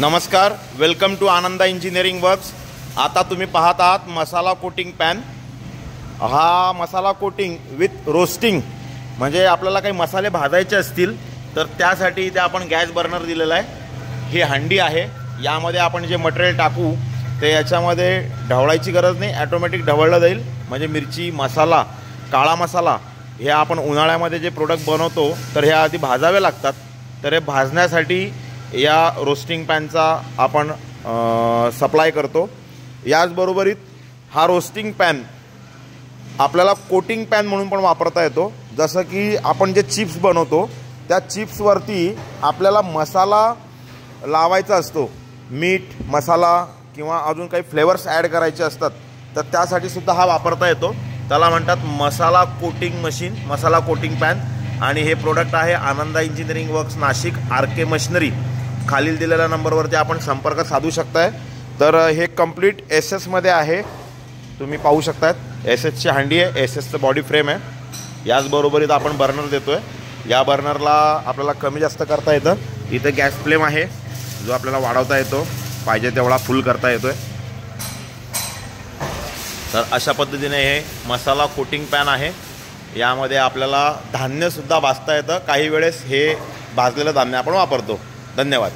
नमस्कार, welcome to Ananda engineering works. आता तुम्ही पाहत आहात मसाला कोटिंग पॅन। हा मसाला कोटिंग विथ रोस्टिंग, म्हणजे आपल्याला काही मसाले भाजायचे असतील तर त्यासाठी इथे आपण गॅस बर्नर दिलेला आहे। ही हंडी आहे, यामध्ये आपण जे मटेरियल टाकू ते याच्यामध्ये ढवळायची गरज नाही, ऑटोमॅटिक ढवळलं जाईल। म्हणजे मिरची, मसाला, काळा मसाला हे आपण उन्हाळ्यामध्ये जे प्रोडक्ट बनवतो तर हे आधी भाजावे लागतात। तर हे भाजण्यासाठी या रोस्टिंग पॅनचा आपण सप्लाय करतो। याचबरोबरीत हा रोस्टिंग पॅन आपल्याला कोटिंग पॅन म्हणून पण वापरता येतो। जसं की आपण जे चिप्स बनवतो त्या चिप्सवरती आपल्याला मसाला लावायचा असतो, मीठ, मसाला किंवा अजून काही फ्लेवर्स ॲड करायचे असतात, तर त्यासाठी सुद्धा हा वापरता येतो। त्याला म्हणतात masala coating machine, masala coating pan. आणि हे प्रोडक्ट आहे Ananda engineering works Nashik, R K. Machinery. खालील दिलेल्या नंबरवरती आपण संपर्क साधू शकताय। तर हे कंप्लीट एस मध्ये आहे, तुम्ही पाहू शकतात। एसची हंडी आहे, एसचं बॉडी फ्रेम आहे। याचबरोबरीत आपण बर्नर देतोय। या बर्नरला आपल्याला कमी जास्त करता येतं। इथे गॅस फ्लेम आहे जो आपल्याला वाढवता येतो, पाहिजे तेवढा फुल करता येतोय। तर अशा पद्धतीने हे मसाला कोटिंग पॅन आहे। यामध्ये आपल्याला धान्यसुद्धा भाजता येतं। काही वेळेस हे भाजलेलं धान्य आपण वापरतो। धन्यवाद।